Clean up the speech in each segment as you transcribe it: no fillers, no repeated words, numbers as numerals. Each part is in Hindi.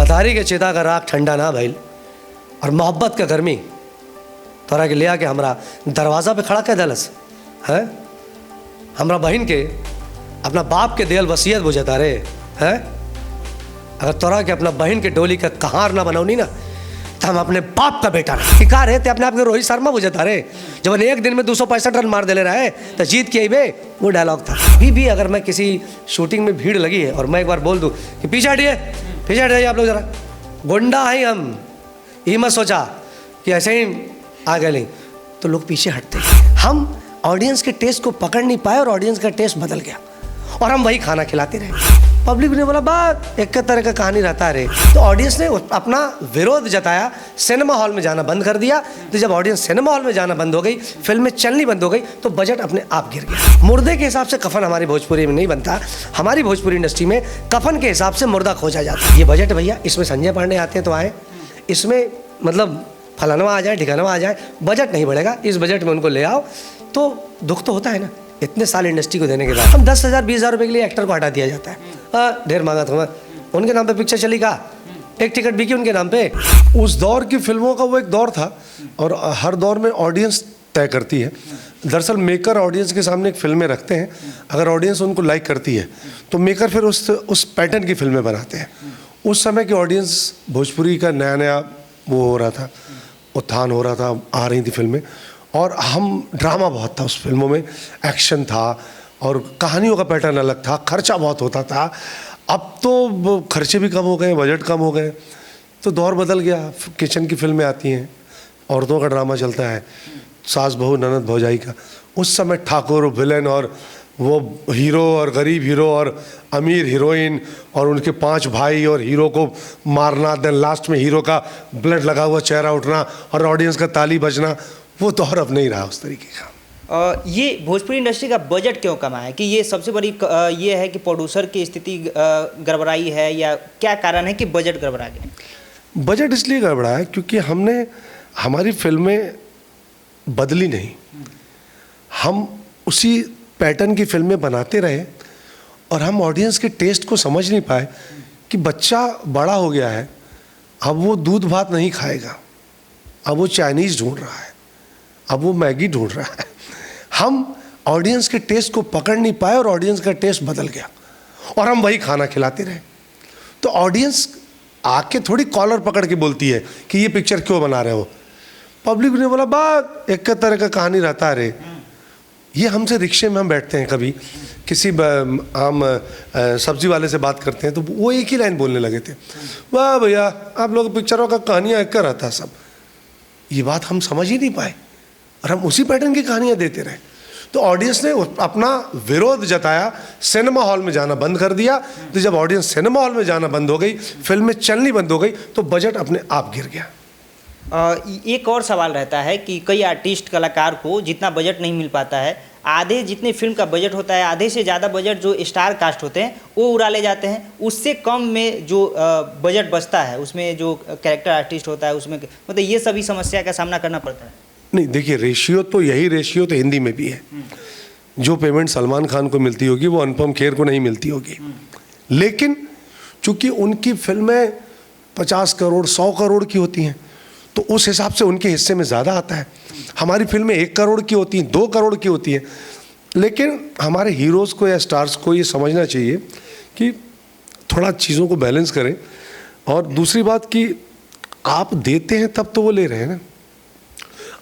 मतारी के चिता का राख ठंडा ना भइल और मोहब्बत का गर्मी तोरा के ले आके हमरा दरवाज़ा पे खड़ा कर दलस है। हमरा बहन के अपना बाप के देल वसीयत बुझता रे है। अगर तोरा के अपना बहन के डोली का कहार ना बनौनी ना तो हम अपने बाप का बेटा ना का रहते अपने आप के रोहित शर्मा बुझता रे जब एक दिन में 265 रन मार दे रहा है तो जीत के अबे वो डायलॉग था। भी अगर मैं किसी शूटिंग में भीड़ लगी है और मैं एक बार बोल दूं कि पीछे हटिए आप लोग जरा, गुंडा है हम, ये मत सोचा कि ऐसे ही आ गए नहीं, तो लोग पीछे हटते। हम ऑडियंस के टेस्ट को पकड़ नहीं पाए और ऑडियंस का टेस्ट बदल गया और हम वही खाना खिलाते रहे। पब्लिक ने बोला बात एक तरह का कहानी रहता है रे, तो ऑडियंस ने अपना विरोध जताया, सिनेमा हॉल में जाना बंद कर दिया। तो जब ऑडियंस सिनेमा हॉल में जाना बंद हो गई, फिल्में चलनी बंद हो गई, तो बजट अपने आप गिर गया। मुर्दे के हिसाब से कफन हमारी भोजपुरी में नहीं बनता, हमारी भोजपुरी इंडस्ट्री में कफन के हिसाब से मुर्दा खोजा जाता है। ये बजट भैया, इसमें संजय पांडे आते हैं तो आए, इसमें मतलब फलानवा आ जाए ढिकानवा आ जाए, बजट नहीं बढ़ेगा, इस बजट में उनको ले आओ, तो दुख तो होता है ना। इतने साल इंडस्ट्री को देने के बाद हम 10,000 20,000 रुपये के लिए एक्टर को हटा दिया जाता है। ढेर मांगा था, उनके नाम पे पिक्चर चली का, एक टिकट बिकी उनके नाम पे। उस दौर की फिल्मों का वो एक दौर था और हर दौर में ऑडियंस तय करती है। दरअसल मेकर ऑडियंस के सामने एक फिल्में रखते हैं, अगर ऑडियंस उनको लाइक करती है तो मेकर फिर उस पैटर्न की फिल्में बनाते हैं। उस समय की ऑडियंस भोजपुरी का नया वो हो रहा था, उत्थान हो रहा था, आ रही थी फिल्में, और हम ड्रामा बहुत था उस फिल्मों में, एक्शन था और कहानियों का पैटर्न अलग था, खर्चा बहुत होता था। अब तो खर्चे भी कम हो गए, बजट कम हो गए, तो दौर बदल गया। किचन की फिल्में आती हैं, औरतों का ड्रामा चलता है, सास बहू ननद भौजाई का। उस समय ठाकुर विलेन और वो हीरो और गरीब हीरो और अमीर हीरोइन और उनके 5 भाई और हीरो को मारना, देन लास्ट में हीरो का ब्लड लगा हुआ चेहरा उठना और ऑडियंस का ताली बजना, वो दौर अब नहीं रहा उस तरीके का। ये भोजपुरी इंडस्ट्री का बजट क्यों कम है? कि ये सबसे बड़ी ये है कि प्रोड्यूसर की स्थिति गड़बड़ाई है या क्या कारण है कि बजट गड़बड़ा गया? बजट इसलिए गड़बड़ा है क्योंकि हमने हमारी फिल्में बदली नहीं, हम उसी पैटर्न की फिल्में बनाते रहे और हम ऑडियंस के टेस्ट को समझ नहीं पाए कि बच्चा बड़ा हो गया है, अब वो दूध भात नहीं खाएगा, अब वो चाइनीज़ ढूंढ रहा है, अब वो मैगी ढूंढ रहा है। हम ऑडियंस के टेस्ट को पकड़ नहीं पाए और ऑडियंस का टेस्ट बदल गया और हम वही खाना खिलाते रहे। तो ऑडियंस आके थोड़ी कॉलर पकड़ के बोलती है कि ये पिक्चर क्यों बना रहे हो। पब्लिक ने बोला बात एक तरह का कहानी रहता है रे। ये हमसे रिक्शे में हम बैठते हैं, कभी किसी आम सब्जी वाले से बात करते हैं तो वो एक ही लाइन बोलने लगे थे, वाह भैया आप लोग पिक्चरों का कहानियाँ एक कर रहता है सब। ये बात हम समझ ही नहीं पाए और हम उसी पैटर्न की कहानियाँ देते रहे। तो ऑडियंस ने अपना विरोध जताया, सिनेमा हॉल में जाना बंद कर दिया। तो जब ऑडियंस सिनेमा हॉल में जाना बंद हो गई, फिल्में चलनी बंद हो गई, तो बजट अपने आप गिर गया। एक और सवाल रहता है कि कई आर्टिस्ट कलाकार को जितना बजट नहीं मिल पाता है, आधे जितने फिल्म का बजट होता है आधे से ज़्यादा बजट जो स्टार कास्ट होते हैं वो उड़ा ले जाते हैं। उससे कम में जो बजट बचता है उसमें जो कैरेक्टर आर्टिस्ट होता है उसमें मतलब ये सभी समस्या का सामना करना पड़ता है। नहीं देखिए, रेशियो तो यही रेशियो तो हिंदी में भी है। जो पेमेंट सलमान खान को मिलती होगी वो अनुपम खेर को नहीं मिलती होगी, लेकिन चूंकि उनकी फिल्में 50 करोड़ 100 करोड़ की होती हैं तो उस हिसाब से उनके हिस्से में ज़्यादा आता है। हमारी फिल्में 1 करोड़ की होती हैं, 2 करोड़ की होती हैं। लेकिन हमारे हीरोज़ को या स्टार्स को ये समझना चाहिए कि थोड़ा चीज़ों को बैलेंस करें। और दूसरी बात कि आप देते हैं तब तो वो ले रहे हैं ना,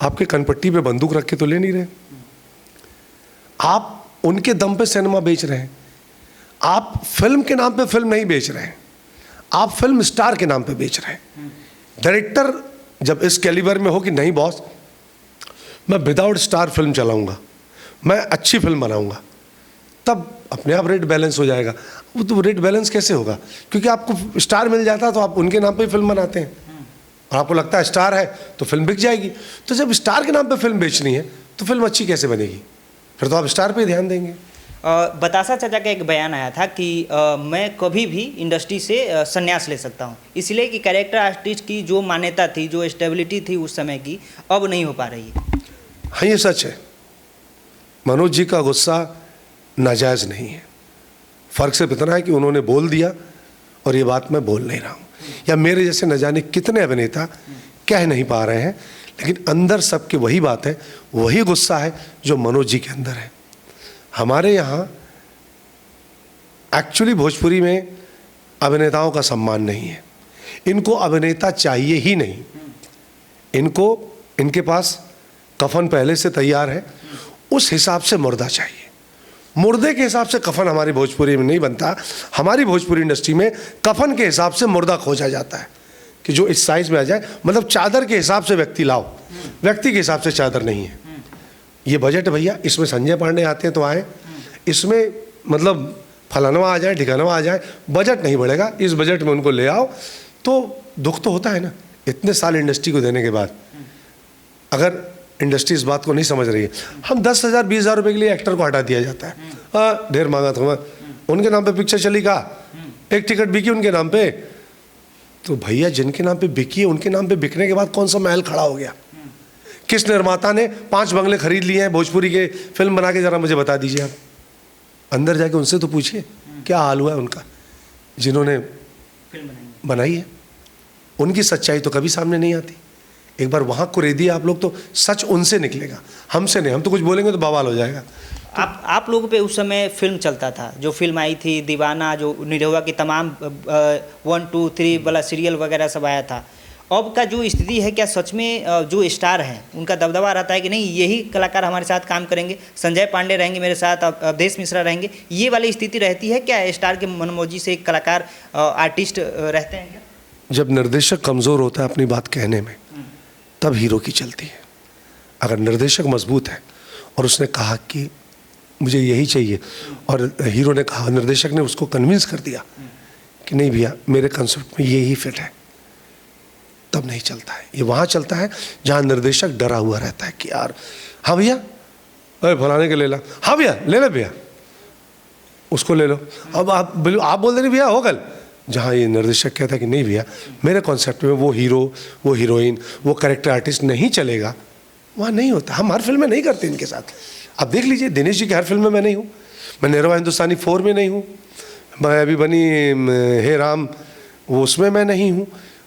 आपके कनपट्टी पे बंदूक रख के तो ले नहीं रहे। आप उनके दम पे सिनेमा बेच रहे हैं, आप फिल्म के नाम पे फिल्म नहीं बेच रहे हैं, आप फिल्म स्टार के नाम पे बेच रहे हैं। डायरेक्टर जब इस कैलिबर में हो कि नहीं बॉस मैं विदाउट स्टार फिल्म चलाऊंगा, मैं अच्छी फिल्म बनाऊंगा, तब अपने आप रेट बैलेंस हो जाएगा। वो तो रेट बैलेंस कैसे होगा? क्योंकि आपको स्टार मिल जाता तो आप उनके नाम पे फिल्म बनाते हैं और आपको लगता है स्टार है तो फिल्म बिक जाएगी। तो जब स्टार के नाम पे फिल्म बेचनी है तो फिल्म अच्छी कैसे बनेगी? फिर तो आप स्टार पे ध्यान देंगे। बतासा चाचा का एक बयान आया था कि मैं कभी भी इंडस्ट्री से संन्यास ले सकता हूं, इसलिए कि कैरेक्टर आर्टिस्ट की जो मान्यता थी, जो स्टेबिलिटी थी उस समय की, अब नहीं हो पा रही है। हाँ, ये सच है। मनोज जी का गुस्सा नाजायज़ नहीं है, फ़र्क सिर्फ इतना है कि उन्होंने बोल दिया और ये बात मैं बोल नहीं रहा हूँ। या मेरे जैसे न जाने कितने अभिनेता कह नहीं पा रहे हैं, लेकिन अंदर सबके वही बात है, वही गुस्सा है जो मनोज जी के अंदर है। हमारे यहाँ एक्चुअली भोजपुरी में अभिनेताओं का सम्मान नहीं है। इनको अभिनेता चाहिए ही नहीं। इनके पास कफन पहले से तैयार है, उस हिसाब से मुर्दा चाहिए। मुर्दे के हिसाब से कफन हमारी भोजपुरी में नहीं बनता। हमारी भोजपुरी इंडस्ट्री में कफन के हिसाब से मुर्दा खोजा जाता है कि जो इस साइज में आ जाए। मतलब चादर के हिसाब से व्यक्ति लाओ, व्यक्ति के हिसाब से चादर नहीं है। ये बजट है भैया, इसमें संजय पांडे आते हैं तो आए, इसमें मतलब फलानवा आ जाए, ठिकानवा आ जाए, बजट नहीं बढ़ेगा, इस बजट में उनको ले आओ। तो दुख तो होता है ना, इतने साल इंडस्ट्री को देने के बाद अगर इंडस्ट्री इस बात को नहीं समझ रही है। हम 10,000 20,000 रुपये के लिए एक्टर को हटा दिया जाता है। हाँ, ढेर मांगा था, उनके नाम पे पिक्चर चली का, एक टिकट बिकी उनके नाम पे। तो भैया जिनके नाम पे बिकी है, उनके नाम पे बिकने के बाद कौन सा महल खड़ा हो गया? किस निर्माता ने 5 बंगले खरीद लिए हैं भोजपुरी के फिल्म बना के? जरा मुझे बता दीजिए आप। अंदर जाके उनसे तो पूछिए क्या हाल हुआ है उनका, जिन्होंने फिल्म बनाई है। उनकी सच्चाई तो कभी सामने नहीं आती। एक बार वहाँ कुरेदिए आप लोग तो सच उनसे निकलेगा, हमसे नहीं। हम तो कुछ बोलेंगे तो बवाल हो जाएगा। आप लोगों पे उस समय फिल्म चलता था, जो फिल्म आई थी दीवाना, जो निरहुआ की तमाम 1 2 3 वाला सीरियल वगैरह सब आया था। अब का जो स्थिति है, क्या सच में जो स्टार हैं उनका दबदबा रहता है कि नहीं यही कलाकार हमारे साथ काम करेंगे, संजय पांडे रहेंगे मेरे साथ, अवधेश मिश्रा रहेंगे, ये वाली स्थिति रहती है क्या? स्टार के मनमौजी से एक कलाकार आर्टिस्ट रहते हैं क्या? जब निर्देशक कमज़ोर होता है अपनी बात कहने में, तब हीरो की चलती है। अगर निर्देशक मजबूत है और उसने कहा कि मुझे यही चाहिए, और हीरो ने कहा, निर्देशक ने उसको कन्विंस कर दिया कि नहीं भैया मेरे कंसेप्ट में यही फिट है, तब नहीं चलता है। ये वहाँ चलता है जहाँ निर्देशक डरा हुआ रहता है कि यार हाँ भैया, अरे फलाने के ले ला, हाँ भैया ले ले भैया, उसको ले लो। अब आप बोल देंगे भैया हो कल। जहाँ ये निर्देशक कहता है कि नहीं भैया मेरे कॉन्सेप्ट में वो हीरो, वो हीरोइन, वो कैरेक्टर आर्टिस्ट नहीं चलेगा, वहाँ नहीं होता। हम हर फिल्म में नहीं करते इनके साथ। आप देख लीजिए दिनेश जी की हर फिल्म में मैं नहीं हूँ। मैं निरहुआ हिंदुस्तानी 4 में नहीं हूँ, मैं अभी बनी हे राम वो उसमें मैं नहीं हूँ,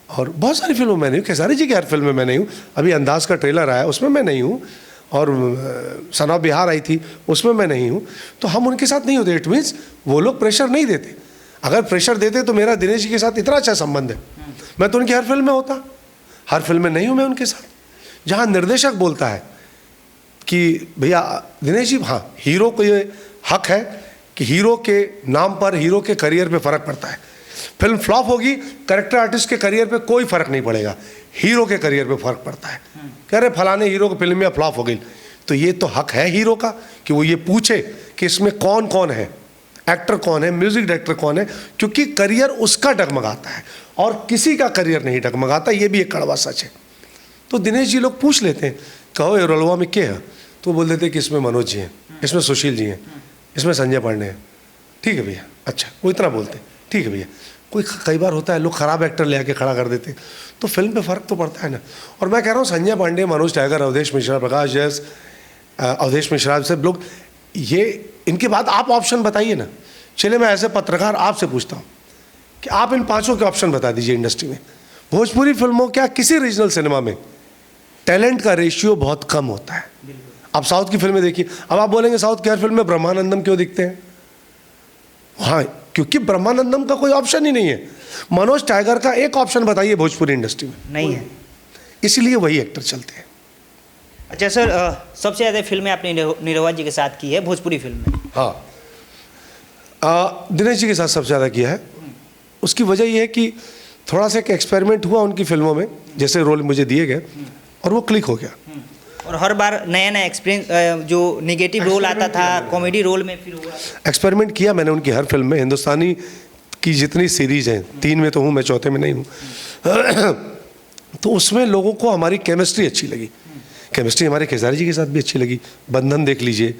और बहुत सारी फिल्मों में नहीं हूँ। खेसारी जी की हर फिल्म में मैं नहीं हूँ। अभी अंदाज का ट्रेलर आया उसमें मैं नहीं हूँ, और सन ऑफ बिहार आई थी उसमें मैं नहीं हूँ। तो हम उनके साथ नहीं होते। इट मीन्स वो लोग प्रेशर नहीं देते। अगर प्रेशर देते तो मेरा दिनेश जी के साथ इतना अच्छा संबंध है, मैं तो उनकी हर फिल्म में होता। हर फिल्म में नहीं हूँ मैं उनके साथ। जहाँ निर्देशक बोलता है कि भैया दिनेश जी, हाँ हीरो को ये हक है कि हीरो के नाम पर, हीरो के करियर पे फ़र्क पड़ता है। फिल्म फ्लॉप होगी, कैरेक्टर आर्टिस्ट के करियर पे कोई फ़र्क नहीं पड़ेगा, हीरो के करियर पे फ़र्क पड़ता है। कह रहे फलाने हीरो को फिल्म में फ्लॉप हो गई, तो ये तो हक है हीरो का कि वो ये पूछे कि इसमें कौन कौन है, एक्टर कौन है, म्यूजिक डायरेक्टर कौन है, क्योंकि करियर उसका डगमगाता है और किसी का करियर नहीं डगमगाता। ये भी एक कड़वा सच है। तो दिनेश जी लोग पूछ लेते हैं, कहो ये रलवा में क्या है, तो बोल देते हैं कि इसमें मनोज जी हैं, इसमें सुशील जी हैं, इसमें संजय पांडे हैं। ठीक है भैया, अच्छा वो इतना बोलते हैं, ठीक है भैया। कोई कई बार होता है लोग खराब एक्टर ले आके खड़ा कर देते हैं, तो फिल्म पे फ़र्क तो पड़ता है ना। और मैं कह रहा हूँ संजय पांडे, मनोज टाइगर, अवधेश मिश्रा, प्रकाश जैस, अवधेश मिश्रा सब लोग, ये इनके बाद आप ऑप्शन बताइए ना। चलिए मैं ऐसे पत्रकार आपसे पूछता हूँ कि आप इन 5 के ऑप्शन बता दीजिए इंडस्ट्री में। भोजपुरी फिल्मों क्या किसी रीजनल सिनेमा में टैलेंट का रेशियो बहुत कम होता है। आप साउथ की फिल्में देखिए। अब आप बोलेंगे साउथ की हर फिल्म में ब्रह्मानंदम क्यों दिखते हैं? हाँ, क्योंकि ब्रह्मानंदम का कोई ऑप्शन ही नहीं है। मनोज टाइगर का एक ऑप्शन बताइए भोजपुरी इंडस्ट्री में, नहीं है, इसलिए वही एक्टर चलते हैं। अच्छा सर, सबसे ज़्यादा फिल्में आपने निरहुआ जी के साथ की है भोजपुरी फिल्म में? हाँ, दिनेश जी के साथ सबसे ज़्यादा किया है। उसकी वजह यह है कि थोड़ा सा एक एक्सपेरिमेंट हुआ उनकी फिल्मों में, जैसे रोल मुझे दिए गए और वो क्लिक हो गया। और हर बार नया नया एक्सपीरियंस, जो निगेटिव रोल आता था कॉमेडी रोल में फिर हुआ। एक्सपेरिमेंट किया मैंने उनकी हर फिल्म में। हिंदुस्तानी की जितनी सीरीज हैं, 3 में तो हूँ मैं, 4थे में नहीं हूँ, तो उसमें लोगों को हमारी केमिस्ट्री अच्छी लगी। केमिस्ट्री हमारे खेसारी जी के साथ भी अच्छी लगी। बंधन देख लीजिए,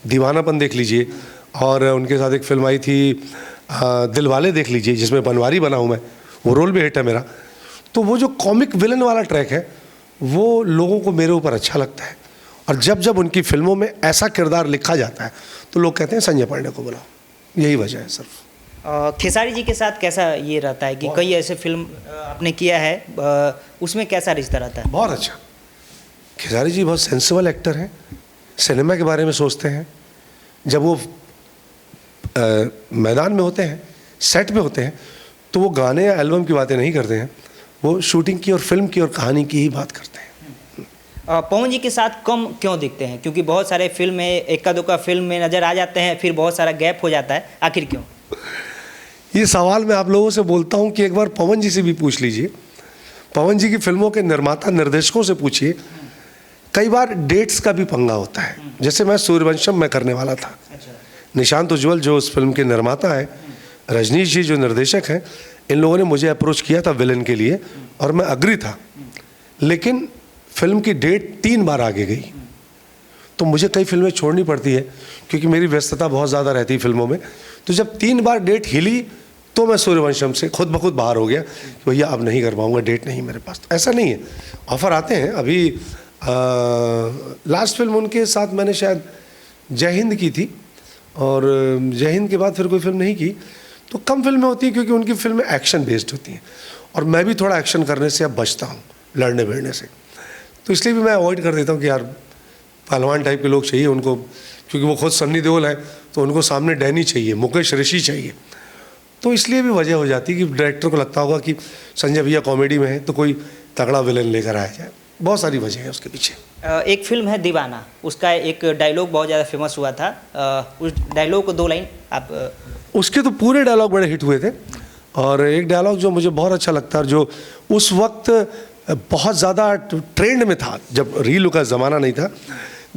दीवानापन देख लीजिए, और उनके साथ एक फिल्म आई थी दिलवाले देख लीजिए, जिसमें बनवारी बना हूँ मैं, वो रोल भी हिट है मेरा। तो वो जो कॉमिक विलन वाला ट्रैक है वो लोगों को मेरे ऊपर अच्छा लगता है। और जब जब उनकी फिल्मों में ऐसा किरदार लिखा जाता है तो लोग कहते हैं संजय पांडे को बुलाओ। यही वजह है सिर्फ। खेसारी जी के साथ कैसा ये रहता है कि कई ऐसे फिल्म आपने किया है, उसमें कैसा रिश्ता रहता है? बहुत अच्छा। खेसारी जी बहुत सेंसिबल एक्टर हैं, सिनेमा के बारे में सोचते हैं। जब वो मैदान में होते हैं, सेट पे होते हैं, तो वो गाने या एल्बम की बातें नहीं करते हैं, वो शूटिंग की और फिल्म की और कहानी की ही बात करते हैं। पवन जी के साथ कम क्यों दिखते हैं? क्योंकि बहुत सारे फिल्म में एक्का दुक्का फिल्म में नज़र आ जाते हैं, फिर बहुत सारा गैप हो जाता है, आखिर क्यों? ये सवाल मैं आप लोगों से बोलता हूँ कि एक बार पवन जी से भी पूछ लीजिए, पवन जी की फिल्मों के निर्माता निर्देशकों से पूछिए। कई बार डेट्स का भी पंगा होता है। जैसे मैं सूर्यवंशम में करने वाला था, निशांत उज्ज्वल जो उस फिल्म के निर्माता हैं, रजनीश जी जो निर्देशक हैं, इन लोगों ने मुझे अप्रोच किया था विलन के लिए और मैं अग्री था, लेकिन फिल्म की डेट 3 बार आगे गई। तो मुझे कई फिल्में छोड़नी पड़ती है क्योंकि मेरी व्यस्तता बहुत ज़्यादा रहती है फिल्मों में। तो जब 3 बार डेट हिली तो मैं सूर्यवंशम से खुद ब खुद बाहर हो गया कि भैया अब नहीं कर पाऊँगा, डेट नहीं मेरे पास। तो ऐसा नहीं है, ऑफ़र आते हैं। अभी लास्ट फिल्म उनके साथ मैंने शायद जय हिंद की थी और जय हिंद के बाद फिर कोई फिल्म नहीं की। तो कम फिल्में होती हैं क्योंकि उनकी फिल्में एक्शन बेस्ड होती हैं और मैं भी थोड़ा एक्शन करने से अब बचता हूँ, लड़ने भिड़ने से। तो इसलिए भी मैं अवॉइड कर देता हूँ कि यार पहलवान टाइप के लोग चाहिए उनको, क्योंकि वो खुद सन्नी देओल है तो उनको सामने डैनी चाहिए, मुकेश ऋषि चाहिए। तो इसलिए भी वजह हो जाती है कि डायरेक्टर को लगता होगा कि संजय भैया कॉमेडी में है तो कोई तगड़ा विलन लेकर आया जाए। बहुत सारी वजह है उसके पीछे। एक फिल्म है दीवाना, उसका एक डायलॉग बहुत ज़्यादा फेमस हुआ था, उस डायलॉग को 2 लाइन आप। उसके तो पूरे डायलॉग बड़े हिट हुए थे और एक डायलॉग जो मुझे बहुत अच्छा लगता है, जो उस वक्त बहुत ज़्यादा ट्रेंड में था जब रील का ज़माना नहीं था।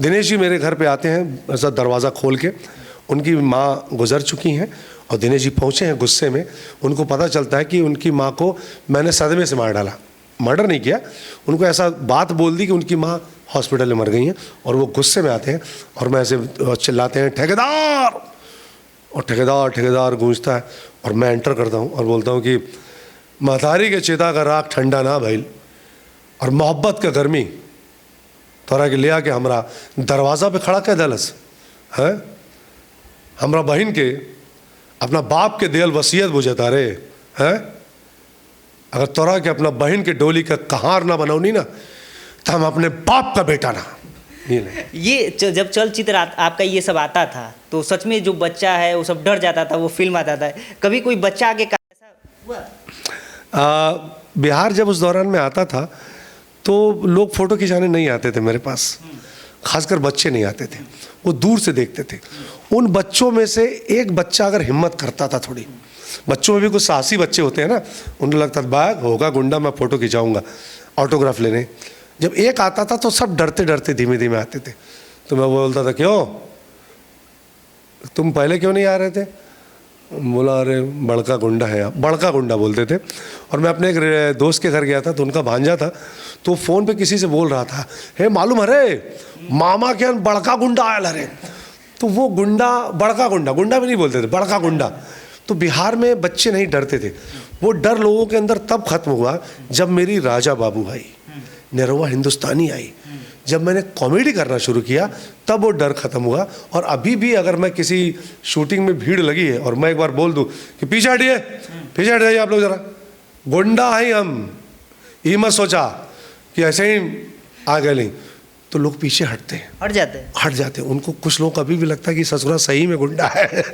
दिनेश जी मेरे घर पे आते हैं ऐसा दरवाज़ा खोल के, उनकी माँ गुजर चुकी हैं और दिनेश जी पहुँचे हैं गुस्से में। उनको पता चलता है कि उनकी माँ को मैंने सदमे से मार डाला, मर्डर नहीं किया, उनको ऐसा बात बोल दी कि उनकी माँ हॉस्पिटल में मर गई हैं। और वो गुस्से में आते हैं और मैं ऐसे चिल्लाते हैं ठेकेदार, और ठेकेदार ठेकेदार गूंजता है और मैं एंटर करता हूँ और बोलता हूँ कि महतारी के चिता का राख ठंडा ना भइल और मोहब्बत का गर्मी तोरा के ले आके हमरा दरवाज़ा पे खड़ा कर दलस है। हमरा बहन के अपना बाप के दियल वसीयत बुझता रे है। अगर तोरा के अपना बहन के डोली का कहार ना बनौनी ना तो हम अपने बाप का बेटा ना। ये जब चलचित्र आपका ये सब आता था तो सच में जो बच्चा है वो सब डर जाता था, वो फिल्म आता था, कभी कोई बच्चा आके ऐसा हुआ? बिहार जब उस दौरान में आता था तो लोग फ़ोटो खिंचाने नहीं आते थे मेरे पास, खासकर बच्चे नहीं आते थे, वो दूर से देखते थे। उन बच्चों में से एक बच्चा अगर हिम्मत करता था, थोड़ी बच्चों में भी कुछ साहसी बच्चे होते हैं ना, उन्हें लगता था बैग होगा गुंडा, मैं फ़ोटो खिंचाऊँगा, ऑटोग्राफ लेने। जब एक आता था तो सब डरते डरते धीमे धीमे आते थे। तो मैं बोलता था क्यों तुम पहले क्यों नहीं आ रहे थे? बोला अरे बड़का गुंडा है, आप बड़का गुंडा बोलते थे। और मैं अपने एक दोस्त के घर गया था तो उनका भांजा था, तो फ़ोन पे किसी से बोल रहा था, हे मालूम अरे मामा के बड़का गुंडा आया अरे। तो वो गुंडा बड़का गुंडा, गुंडा भी नहीं बोलते थे, बड़का गुंडा। तो बिहार में बच्चे नहीं डरते थे। वो डर लोगों के अंदर तब खत्म हुआ जब मेरी राजा बाबू आई, निरहुआ हिंदुस्तानी आई, जब मैंने कॉमेडी करना शुरू किया तब वो डर ख़त्म हुआ। और अभी भी अगर मैं किसी शूटिंग में भीड़ लगी है और मैं एक बार बोल दूं कि पीछे हटिए, पीछे हट जाइए आप लोग ज़रा, गुंडा है हम, ये मत सोचा कि ऐसे ही आ गए, नहीं तो लोग पीछे हटते हैं, हट जाते हैं। उनको कुछ लोग अभी भी लगता है कि ससुरा सही में गुंडा है।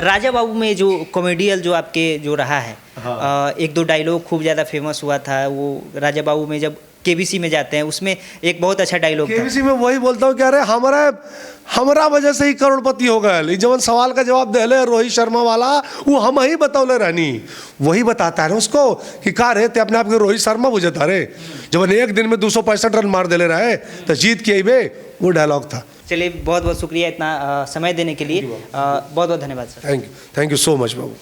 राजा बाबू में जो कॉमेडियल जो आपके जो रहा है, हाँ। 1-2 डायलॉग खूब ज़्यादा फेमस हुआ था। वो राजा बाबू में जब केबीसी में जाते हैं उसमें एक बहुत अच्छा डायलॉग था। केबीसी में वही बोलता हूँ कि अरे हमारा वजह से ही करोड़पति हो गए। जब सवाल का जवाब दे ले रोहित शर्मा वाला, वो हम ही बतौले रहनी, वही बताता है ना उसको कि का रे ते अपने आप के रोहित शर्मा बुझता रे, जब एक दिन में 265 रन मार दे ले रहा है तो जीत के बे, वो डायलॉग था। चलिए बहुत बहुत शुक्रिया इतना समय देने के लिए, बहुत बहुत धन्यवाद sir. Thank you so much Babu.